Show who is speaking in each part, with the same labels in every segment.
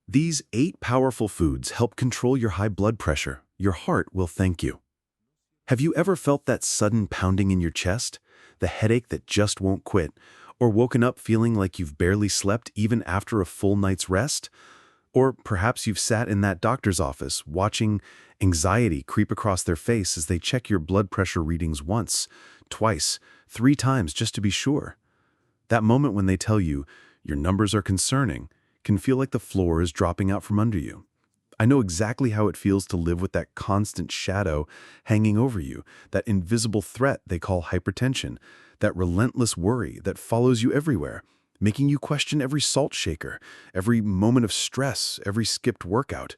Speaker 1: These 8 powerful foods help control your high blood pressure. Your heart will thank you. Have you ever felt that sudden pounding in your chest? The headache that just won't quit? Or woken up feeling like you've barely slept even after a full night's rest? Or perhaps you've sat in that doctor's office watching anxiety creep across their face as they check your blood pressure readings once, twice, 3 times just to be sure. That moment when they tell you your numbers are concerning can feel like the floor is dropping out from under you. I know exactly how it feels to live with that constant shadow hanging over you, that invisible threat they call hypertension, that relentless worry that follows you everywhere, making you question every salt shaker, every moment of stress, every skipped workout.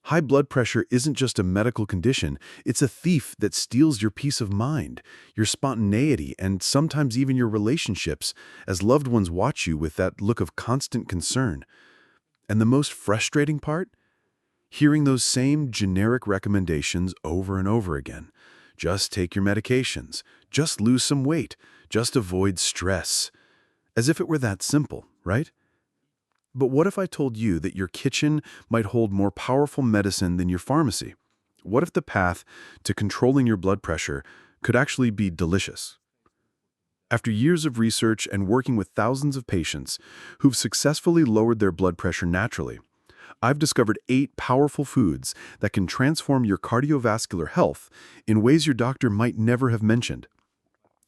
Speaker 1: High blood pressure isn't just a medical condition, it's a thief that steals your peace of mind, your spontaneity, and sometimes even your relationships, as loved ones watch you with that look of constant concern. And the most frustrating part? Hearing those same generic recommendations over and over again. Just take your medications, just lose some weight, just avoid stress. As if it were that simple, right? But what if I told you that your kitchen might hold more powerful medicine than your pharmacy? What if the path to controlling your blood pressure could actually be delicious? After years of research and working with thousands of patients who've successfully lowered their blood pressure naturally, I've discovered 8 powerful foods that can transform your cardiovascular health in ways your doctor might never have mentioned.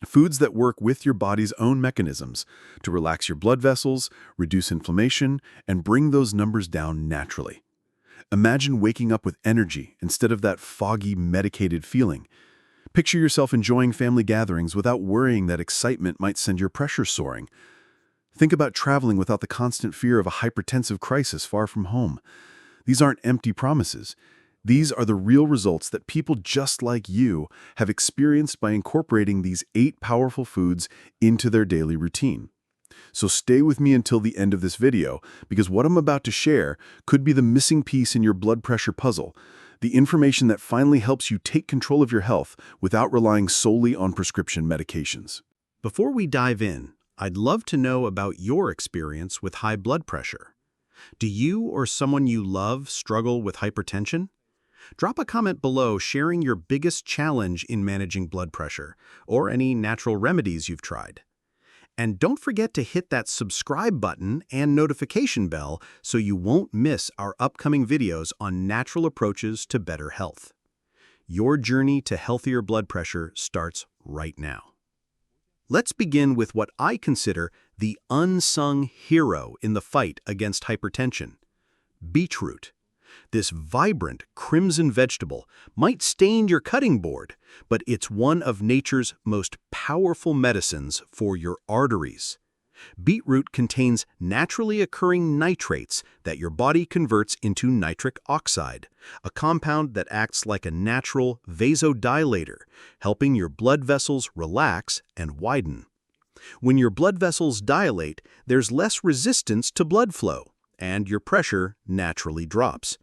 Speaker 1: Foods that work with your body's own mechanisms to relax your blood vessels, reduce inflammation, and bring those numbers down naturally. Imagine waking up with energy instead of that foggy, medicated feeling. Picture yourself enjoying family gatherings without worrying that excitement might send your pressure soaring. Think about traveling without the constant fear of a hypertensive crisis far from home. These aren't empty promises. These are the real results that people just like you have experienced by incorporating these 8 powerful foods into their daily routine. So stay with me until the end of this video, because what I'm about to share could be the missing piece in your blood pressure puzzle, the information that finally helps you take control of your health without relying solely on prescription medications.
Speaker 2: Before we dive in, I'd love to know about your experience with high blood pressure. Do you or someone you love struggle with hypertension? Drop a comment below sharing your biggest challenge in managing blood pressure or any natural remedies you've tried. And don't forget to hit that subscribe button and notification bell so you won't miss our upcoming videos on natural approaches to better health. Your journey to healthier blood pressure starts right now. Let's begin with what I consider the unsung hero in the fight against hypertension: beetroot. This vibrant crimson vegetable might stain your cutting board, but it's one of nature's most powerful medicines for your arteries. Beetroot contains naturally occurring nitrates that your body converts into nitric oxide, a compound that acts like a natural vasodilator, helping your blood vessels relax and widen. When your blood vessels dilate, there's less resistance to blood flow, and your pressure naturally drops.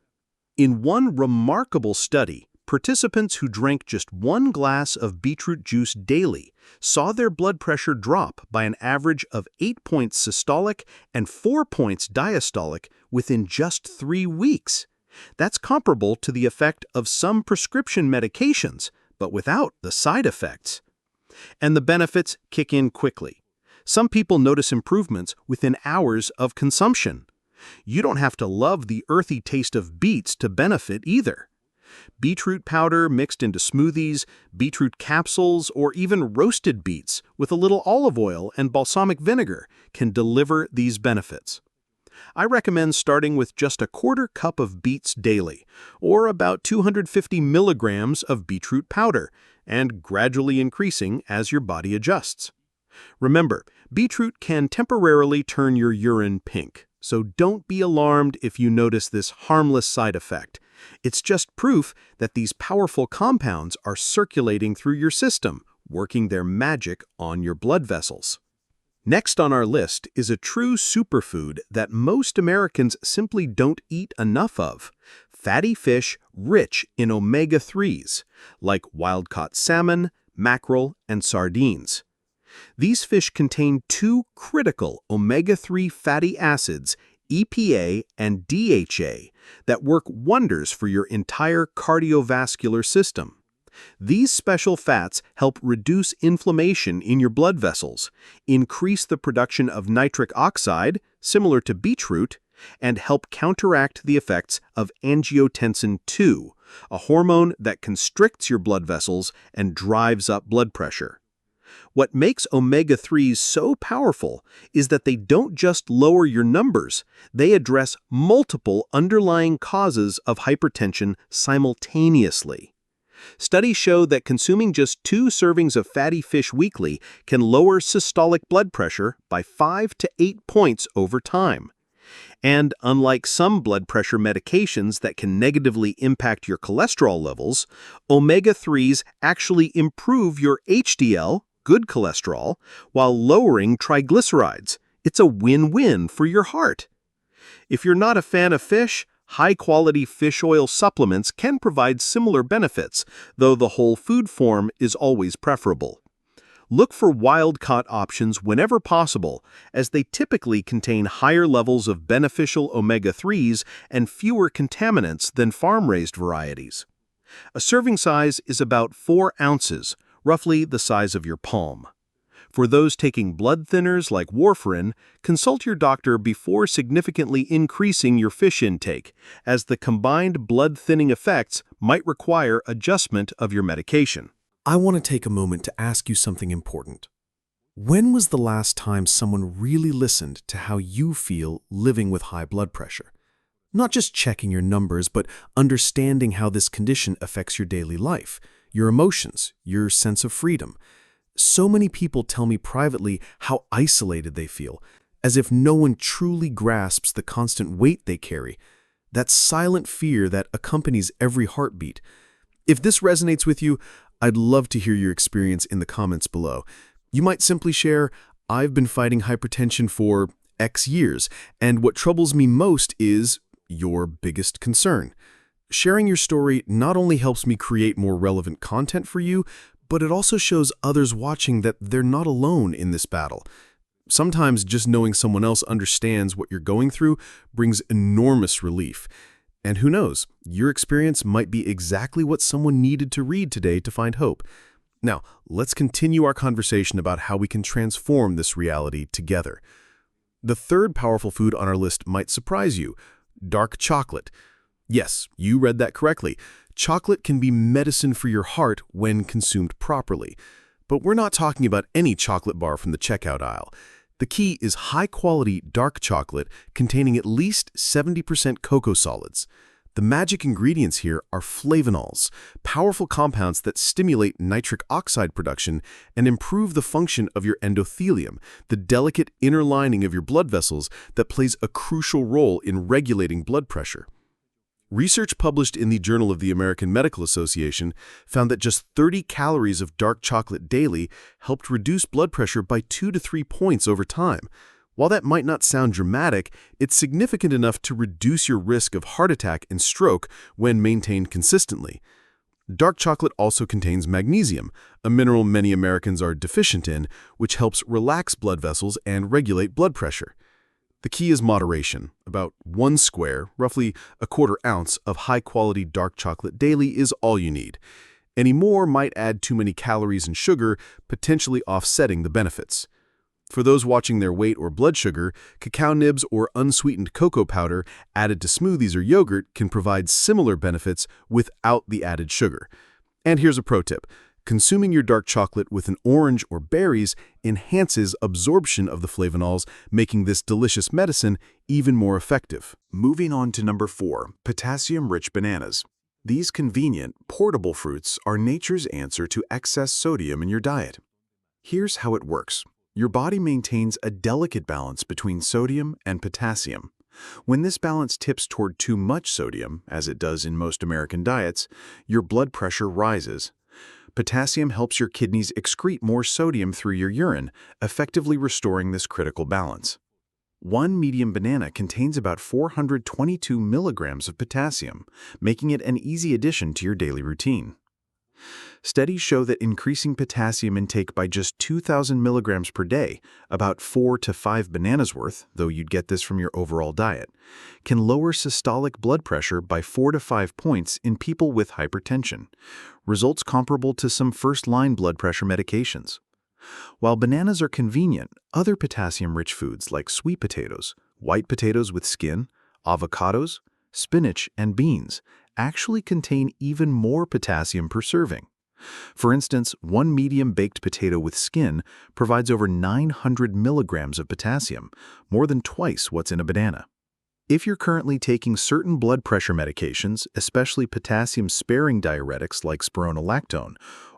Speaker 2: In one remarkable study, participants who drank just 1 glass of beetroot juice daily saw their blood pressure drop by an average of 8 points systolic and 4 points diastolic within just 3 weeks. That's comparable to the effect of some prescription medications, but without the side effects. And the benefits kick in quickly. Some people notice improvements within hours of consumption. You don't have to love the earthy taste of beets to benefit either. Beetroot powder mixed into smoothies, beetroot capsules, or even roasted beets with a little olive oil and balsamic vinegar can deliver these benefits. I recommend starting with just a 1/4 cup of beets daily, or about 250 milligrams of beetroot powder, and gradually increasing as your body adjusts. Remember, beetroot can temporarily turn your urine pink, so don't be alarmed if you notice this harmless side effect. It's just proof that these powerful compounds are circulating through your system, working their magic on your blood vessels. Next on our list is a true superfood that most Americans simply don't eat enough of: fatty fish rich in omega-3s, like wild-caught salmon, mackerel, and sardines. These fish contain 2 critical omega-3 fatty acids, EPA and DHA that work wonders for your entire cardiovascular system. These special fats help reduce inflammation in your blood vessels, increase the production of nitric oxide, similar to beetroot, and help counteract the effects of angiotensin II, a hormone that constricts your blood vessels and drives up blood pressure. What makes omega-3s so powerful is that they don't just lower your numbers, they address multiple underlying causes of hypertension simultaneously. Studies show that consuming just 2 servings of fatty fish weekly can lower systolic blood pressure by 5 to 8 points over time. And unlike some blood pressure medications that can negatively impact your cholesterol levels, omega-3s actually improve your HDL, good cholesterol, while lowering triglycerides. It's a win-win for your heart. If you're not a fan of fish, high-quality fish oil supplements can provide similar benefits, though the whole food form is always preferable. Look for wild-caught options whenever possible, as they typically contain higher levels of beneficial omega-3s and fewer contaminants than farm-raised varieties. A serving size is about 4 ounces, roughly the size of your palm. For those taking blood thinners like warfarin, consult your doctor before significantly increasing your fish intake, as the combined blood-thinning effects might require adjustment of your medication.
Speaker 3: I want to take a moment to ask you something important. When was the last time someone really listened to how you feel living with high blood pressure? Not just checking your numbers, but understanding how this condition affects your daily life, your emotions, your sense of freedom. So many people tell me privately how isolated they feel, as if no one truly grasps the constant weight they carry, that silent fear that accompanies every heartbeat. If this resonates with you, I'd love to hear your experience in the comments below. You might simply share, "I've been fighting hypertension for X years, and what troubles me most is your biggest concern." Sharing your story not only helps me create more relevant content for you, but it also shows others watching that they're not alone in this battle. Sometimes just knowing someone else understands what you're going through brings enormous relief. And who knows, your experience might be exactly what someone needed to read today to find hope. Now, let's continue our conversation about how we can transform this reality together. The third powerful food on our list might surprise you: dark chocolate. Yes, you read that correctly. Chocolate can be medicine for your heart when consumed properly. But we're not talking about any chocolate bar from the checkout aisle. The key is high-quality dark chocolate containing at least 70% cocoa solids. The magic ingredients here are flavonols, powerful compounds that stimulate nitric oxide production and improve the function of your endothelium, the delicate inner lining of your blood vessels that plays a crucial role in regulating blood pressure. Research published in the Journal of the American Medical Association found that just 30 calories of dark chocolate daily helped reduce blood pressure by 2 to 3 points over time. While that might not sound dramatic, it's significant enough to reduce your risk of heart attack and stroke when maintained consistently. Dark chocolate also contains magnesium, a mineral many Americans are deficient in, which helps relax blood vessels and regulate blood pressure. The key is moderation. About 1 square, roughly a quarter ounce, of high-quality dark chocolate daily is all you need. Any more might add too many calories and sugar, potentially offsetting the benefits. For those watching their weight or blood sugar, cacao nibs or unsweetened cocoa powder added to smoothies or yogurt can provide similar benefits without the added sugar. And here's a pro tip. Consuming your dark chocolate with an orange or berries enhances absorption of the flavonols, making this delicious medicine even more effective.
Speaker 1: Moving on to number 4, potassium-rich bananas. These convenient, portable fruits are nature's answer to excess sodium in your diet. Here's how it works. Your body maintains a delicate balance between sodium and potassium. When this balance tips toward too much sodium, as it does in most American diets, your blood pressure rises. Potassium helps your kidneys excrete more sodium through your urine, effectively restoring this critical balance. One medium banana contains about 422 milligrams of potassium, making it an easy addition to your daily routine. Studies show that increasing potassium intake by just 2,000 milligrams per day, about 4 to 5 bananas worth, though you'd get this from your overall diet, can lower systolic blood pressure by 4 to 5 points in people with hypertension, results comparable to some first-line blood pressure medications. While bananas are convenient, other potassium-rich foods like sweet potatoes, white potatoes with skin, avocados, spinach, and beans actually contain even more potassium per serving. For instance, one medium-baked potato with skin provides over 900 milligrams of potassium, more than twice what's in a banana. If you're currently taking certain blood pressure medications, especially potassium-sparing diuretics like spironolactone,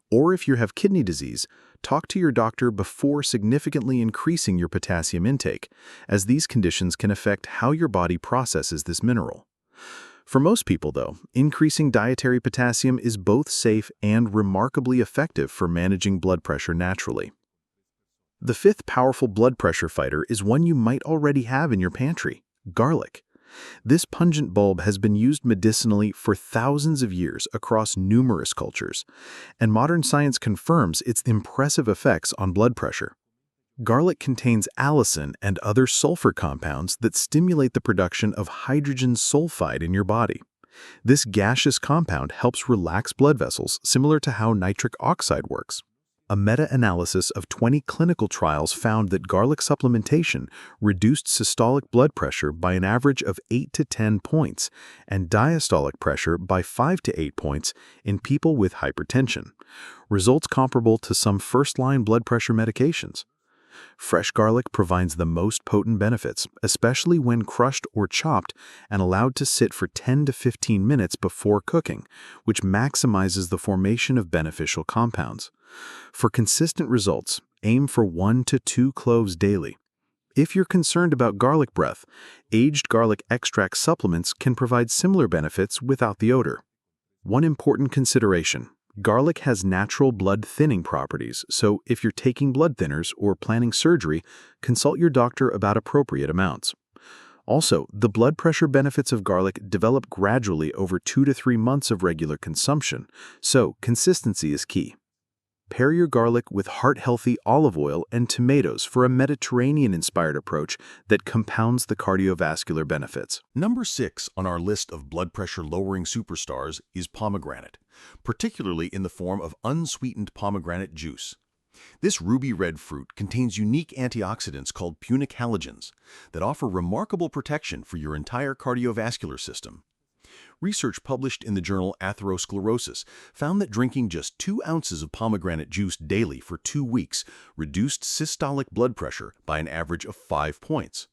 Speaker 1: or if you have kidney disease, talk to your doctor before significantly increasing your potassium intake, as these conditions can affect how your body processes this mineral. For most people, though, increasing dietary potassium is both safe and remarkably effective for managing blood pressure naturally. The fifth powerful blood pressure fighter is one you might already have in your pantry: garlic. This pungent bulb has been used medicinally for thousands of years across numerous cultures, and modern science confirms its impressive effects on blood pressure. Garlic contains allicin and other sulfur compounds that stimulate the production of hydrogen sulfide in your body. This gaseous compound helps relax blood vessels, similar to how nitric oxide works. A meta-analysis of 20 clinical trials found that garlic supplementation reduced systolic blood pressure by an average of 8 to 10 points and diastolic pressure by 5 to 8 points in people with hypertension, results comparable to some first-line blood pressure medications. Fresh garlic provides the most potent benefits, especially when crushed or chopped and allowed to sit for 10 to 15 minutes before cooking, which maximizes the formation of beneficial compounds. For consistent results, aim for 1 to 2 cloves daily. If you're concerned about garlic breath, aged garlic extract supplements can provide similar benefits without the odor. One important consideration: garlic has natural blood thinning properties, so if you're taking blood thinners or planning surgery, consult your doctor about appropriate amounts. Also, the blood pressure benefits of garlic develop gradually over 2 to 3 months of regular consumption, so consistency is key. Pair your garlic with heart-healthy olive oil and tomatoes for a Mediterranean-inspired approach that compounds the cardiovascular benefits.
Speaker 4: Number 6 on our list of blood pressure-lowering superstars is pomegranate, particularly in the form of unsweetened pomegranate juice. This ruby red fruit contains unique antioxidants called punic halogens that offer remarkable protection for your entire cardiovascular system. Research published in the journal Atherosclerosis found that drinking just 2 ounces of pomegranate juice daily for 2 weeks reduced systolic blood pressure by an average of 5 points.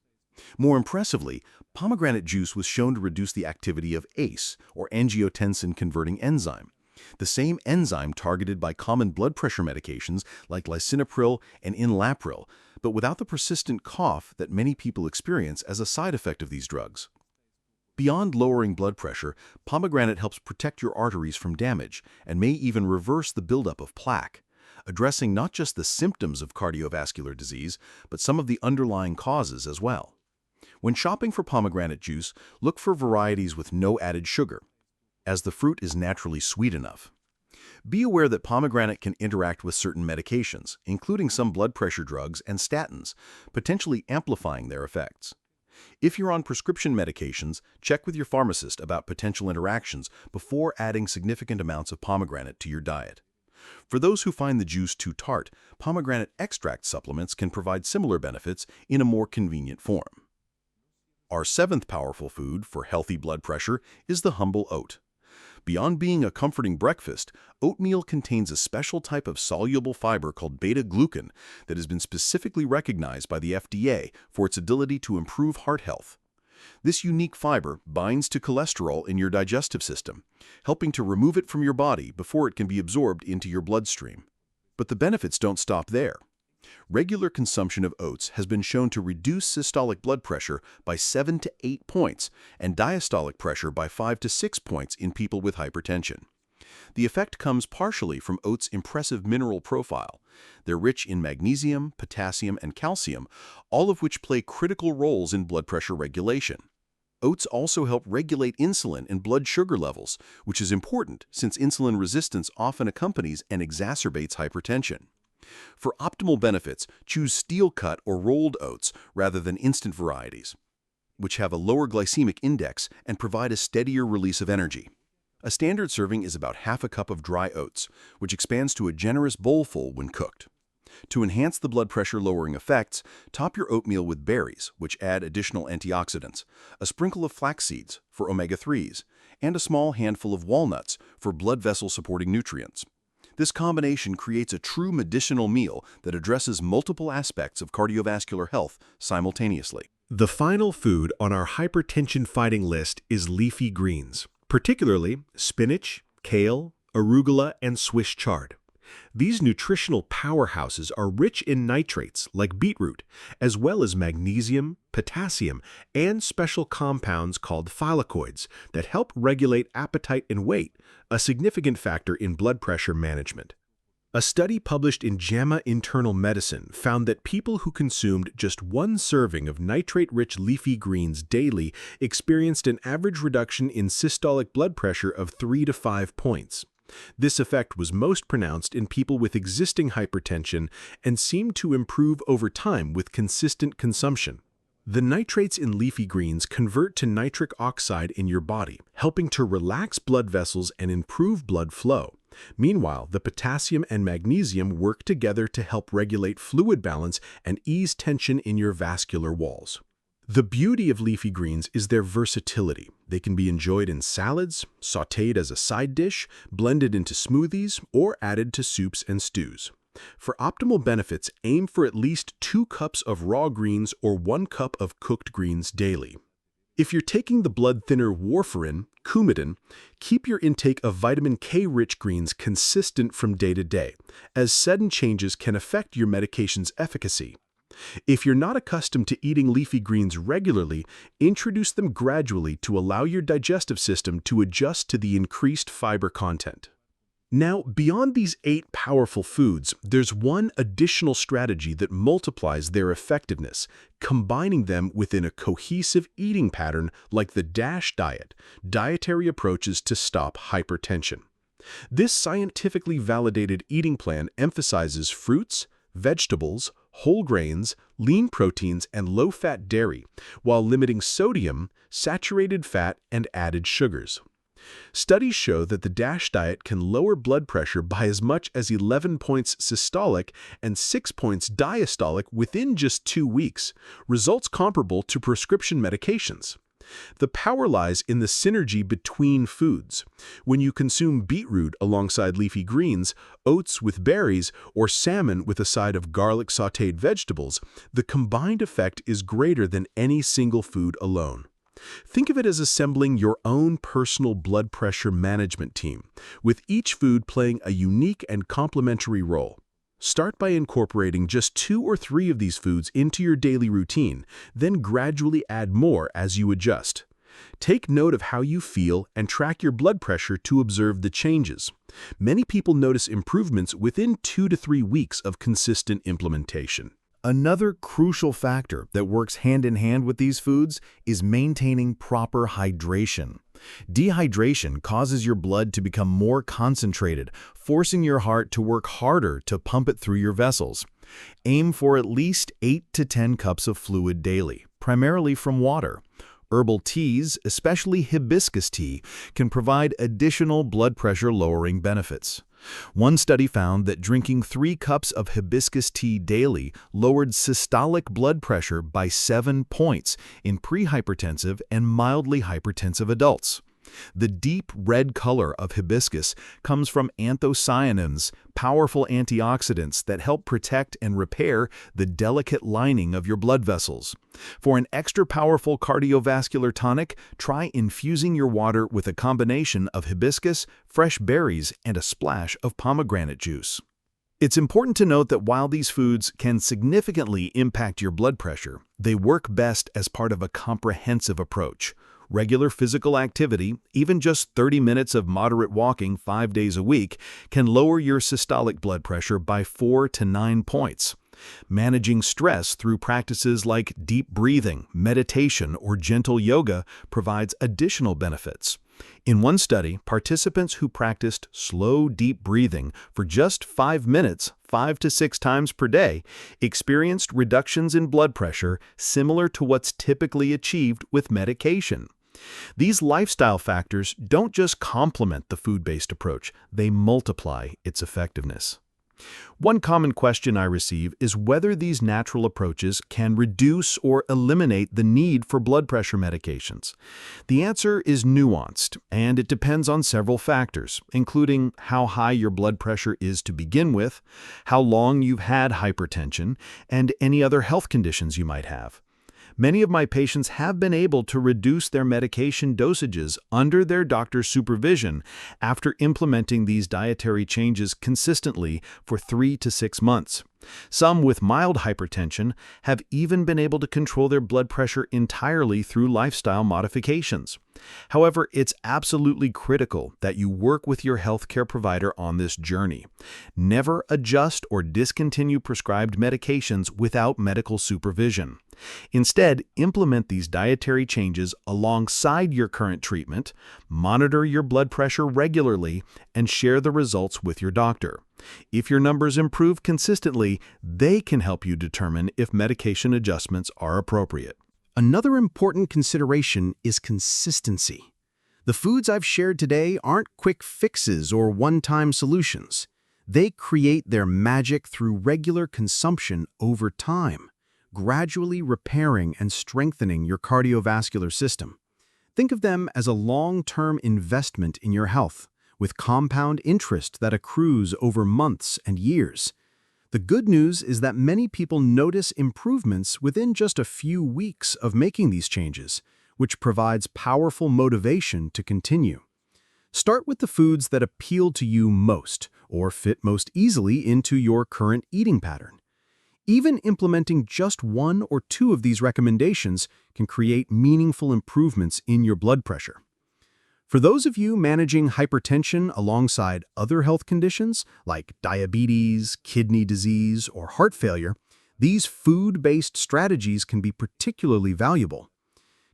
Speaker 4: More impressively, pomegranate juice was shown to reduce the activity of ACE, or angiotensin-converting enzyme, the same enzyme targeted by common blood pressure medications like lisinopril and enalapril, but without the persistent cough that many people experience as a side effect of these drugs. Beyond lowering blood pressure, pomegranate helps protect your arteries from damage and may even reverse the buildup of plaque, addressing not just the symptoms of cardiovascular disease, but some of the underlying causes as well. When shopping for pomegranate juice, look for varieties with no added sugar, as the fruit is naturally sweet enough. Be aware that pomegranate can interact with certain medications, including some blood pressure drugs and statins, potentially amplifying their effects. If you're on prescription medications, check with your pharmacist about potential interactions before adding significant amounts of pomegranate to your diet. For those who find the juice too tart, pomegranate extract supplements can provide similar benefits in a more convenient form. Our 7th powerful food for healthy blood pressure is the humble oat. Beyond being a comforting breakfast, oatmeal contains a special type of soluble fiber called beta-glucan that has been specifically recognized by the FDA for its ability to improve heart health. This unique fiber binds to cholesterol in your digestive system, helping to remove it from your body before it can be absorbed into your bloodstream. But the benefits don't stop there. Regular consumption of oats has been shown to reduce systolic blood pressure by 7 to 8 points and diastolic pressure by 5 to 6 points in people with hypertension. The effect comes partially from oats' impressive mineral profile. They're rich in magnesium, potassium, and calcium, all of which play critical roles in blood pressure regulation. Oats also help regulate insulin and blood sugar levels, which is important since insulin resistance often accompanies and exacerbates hypertension. For optimal benefits, choose steel-cut or rolled oats rather than instant varieties, which have a lower glycemic index and provide a steadier release of energy. A standard serving is about half a cup of dry oats, which expands to a generous bowlful when cooked. To enhance the blood pressure-lowering effects, top your oatmeal with berries, which add additional antioxidants, a sprinkle of flax seeds for omega-3s, and a small handful of walnuts for blood vessel-supporting nutrients. This combination creates a true medicinal meal that addresses multiple aspects of cardiovascular health simultaneously.
Speaker 1: The final food on our hypertension-fighting list is leafy greens, particularly spinach, kale, arugula, and Swiss chard. These nutritional powerhouses are rich in nitrates like beetroot, as well as magnesium, potassium, and special compounds called thylakoids that help regulate appetite and weight, a significant factor in blood pressure management. A study published in JAMA Internal Medicine found that people who consumed just one serving of nitrate-rich leafy greens daily experienced an average reduction in systolic blood pressure of 3 to 5 points. This effect was most pronounced in people with existing hypertension and seemed to improve over time with consistent consumption. The nitrates in leafy greens convert to nitric oxide in your body, helping to relax blood vessels and improve blood flow. Meanwhile, the potassium and magnesium work together to help regulate fluid balance and ease tension in your vascular walls. The beauty of leafy greens is their versatility. They can be enjoyed in salads, sautéed as a side dish, blended into smoothies, or added to soups and stews. For optimal benefits, aim for at least 2 cups of raw greens or 1 cup of cooked greens daily. If you're taking the blood thinner warfarin, Coumadin, keep your intake of vitamin K-rich greens consistent from day to day, as sudden changes can affect your medication's efficacy. If you're not accustomed to eating leafy greens regularly, introduce them gradually to allow your digestive system to adjust to the increased fiber content. Now, beyond these 8 powerful foods, there's one additional strategy that multiplies their effectiveness, combining them within a cohesive eating pattern like the DASH diet, dietary approaches to stop hypertension. This scientifically validated eating plan emphasizes fruits, vegetables, whole grains, lean proteins, and low-fat dairy, while limiting sodium, saturated fat, and added sugars. Studies show that the DASH diet can lower blood pressure by as much as 11 points systolic and 6 points diastolic within just 2 weeks, results comparable to prescription medications. The power lies in the synergy between foods. When you consume beetroot alongside leafy greens, oats with berries, or salmon with a side of garlic sautéed vegetables, the combined effect is greater than any single food alone. Think of it as assembling your own personal blood pressure management team, with each food playing a unique and complementary role. Start by incorporating just 2 or 3 of these foods into your daily routine, then gradually add more as you adjust. Take note of how you feel and track your blood pressure to observe the changes. Many people notice improvements within 2 to 3 weeks of consistent implementation.
Speaker 4: Another crucial factor that works hand in hand with these foods is maintaining proper hydration. Dehydration causes your blood to become more concentrated, forcing your heart to work harder to pump it through your vessels. Aim for at least 8 to 10 cups of fluid daily, primarily from water. Herbal teas, especially hibiscus tea, can provide additional blood pressure-lowering benefits. One study found that drinking 3 cups of hibiscus tea daily lowered systolic blood pressure by 7 points in prehypertensive and mildly hypertensive adults. The deep red color of hibiscus comes from anthocyanins, powerful antioxidants that help protect and repair the delicate lining of your blood vessels. For an extra powerful cardiovascular tonic, try infusing your water with a combination of hibiscus, fresh berries, and a splash of pomegranate juice. It's important to note that while these foods can significantly impact your blood pressure, they work best as part of a comprehensive approach. Regular physical activity, even just 30 minutes of moderate walking 5 days a week, can lower your systolic blood pressure by 4 to 9 points.
Speaker 2: Managing stress through practices like deep breathing, meditation, or gentle yoga provides additional benefits. In one study, participants who practiced slow, deep breathing for just 5 minutes, 5 to 6 times per day, experienced reductions in blood pressure similar to what's typically achieved with medication. These lifestyle factors don't just complement the food-based approach, they multiply its effectiveness. One common question I receive is whether these natural approaches can reduce or eliminate the need for blood pressure medications. The answer is nuanced, and it depends on several factors, including how high your blood pressure is to begin with, how long you've had hypertension, and any other health conditions you might have. Many of my patients have been able to reduce their medication dosages under their doctor's supervision after implementing these dietary changes consistently for 3 to 6 months. Some with mild hypertension have even been able to control their blood pressure entirely through lifestyle modifications. However, it's absolutely critical that you work with your healthcare provider on this journey. Never adjust or discontinue prescribed medications without medical supervision. Instead, implement these dietary changes alongside your current treatment, monitor your blood pressure regularly, and share the results with your doctor. If your numbers improve consistently, they can help you determine if medication adjustments are appropriate.
Speaker 3: Another important consideration is consistency. The foods I've shared today aren't quick fixes or one-time solutions. They create their magic through regular consumption over time, gradually repairing and strengthening your cardiovascular system. Think of them as a long-term investment in your health, with compound interest that accrues over months and years. The good news is that many people notice improvements within just a few weeks of making these changes, which provides powerful motivation to continue. Start with the foods that appeal to you most or fit most easily into your current eating pattern. Even implementing just 1 or 2 of these recommendations can create meaningful improvements in your blood pressure. For those of you managing hypertension alongside other health conditions like diabetes, kidney disease, or heart failure, these food-based strategies can be particularly valuable.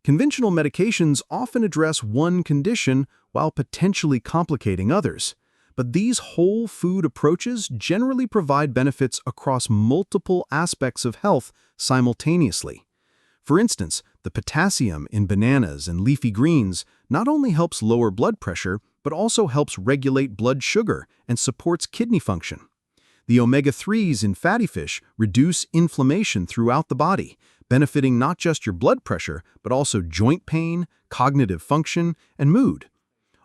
Speaker 3: Conventional medications often address one condition while potentially complicating others, but these whole food approaches generally provide benefits across multiple aspects of health simultaneously. For instance, the potassium in bananas and leafy greens not only helps lower blood pressure, but also helps regulate blood sugar and supports kidney function. The omega-3s in fatty fish reduce inflammation throughout the body, benefiting not just your blood pressure, but also joint pain, cognitive function, and mood.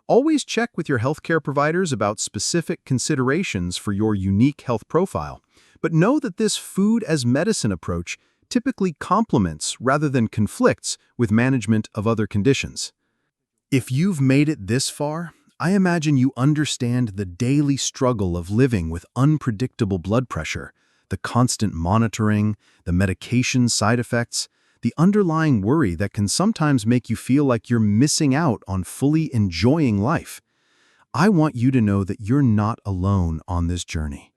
Speaker 3: Always check with your healthcare providers about specific considerations for your unique health profile, but know that this food as medicine approach typically complements rather than conflicts with management of other conditions. If you've made it this far, I imagine you understand the daily struggle of living with unpredictable blood pressure, the constant monitoring, the medication side effects, the underlying worry that can sometimes make you feel like you're missing out on fully enjoying life. I want you to know that you're not alone on this journey.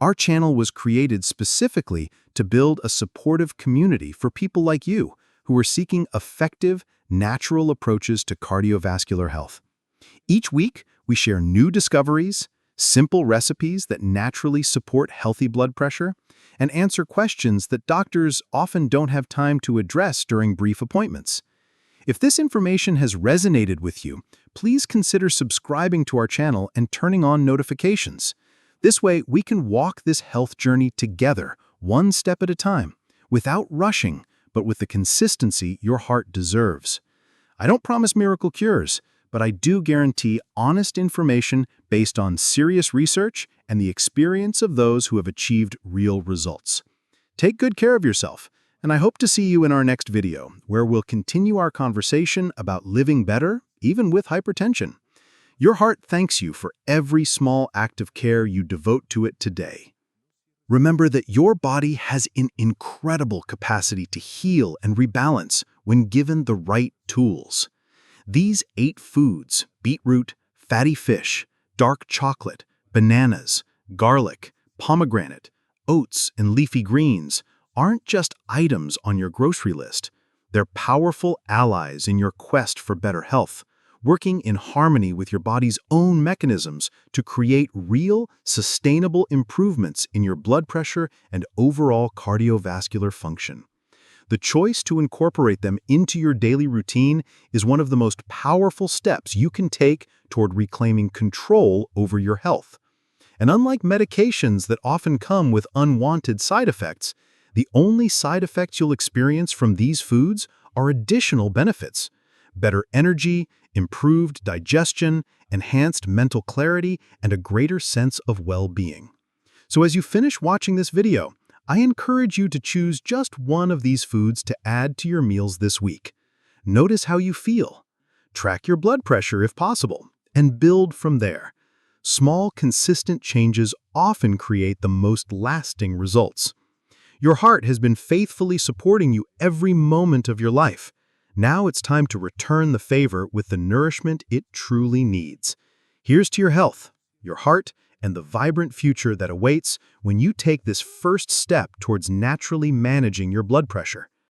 Speaker 3: Our channel was created specifically to build a supportive community for people like you who are seeking effective, natural approaches to cardiovascular health. Each week, we share new discoveries, simple recipes that naturally support healthy blood pressure, and answer questions that doctors often don't have time to address during brief appointments. If this information has resonated with you, please consider subscribing to our channel and turning on notifications. This way, we can walk this health journey together, one step at a time, without rushing, but with the consistency your heart deserves. I don't promise miracle cures, but I do guarantee honest information based on serious research and the experience of those who have achieved real results. Take good care of yourself, and I hope to see you in our next video, where we'll continue our conversation about living better, even with hypertension. Your heart thanks you for every small act of care you devote to it today. Remember that your body has an incredible capacity to heal and rebalance when given the right tools. These 8 foods, beetroot, fatty fish, dark chocolate, bananas, garlic, pomegranate,
Speaker 2: Oats and leafy greens aren't just items on your grocery list. They're powerful allies in your quest for better health, working in harmony with your body's own mechanisms to create real, sustainable improvements in your blood pressure and overall cardiovascular function. The choice to incorporate them into your daily routine is one of the most powerful steps you can take toward reclaiming control over your health. And unlike medications that often come with unwanted side effects, the only side effects you'll experience from these foods are additional benefits: better energy, improved digestion, enhanced mental clarity, and a greater sense of well-being. So as you finish watching this video, I encourage you to choose just one of these foods to add to your meals this week. Notice how you feel. Track your blood pressure if possible, and build from there. Small, consistent changes often create the most lasting results. Your heart has been faithfully supporting you every moment of your life. Now it's time to return the favor with the nourishment it truly needs. Here's to your health, your heart, and the vibrant future that awaits when you take this first step towards naturally managing your blood pressure.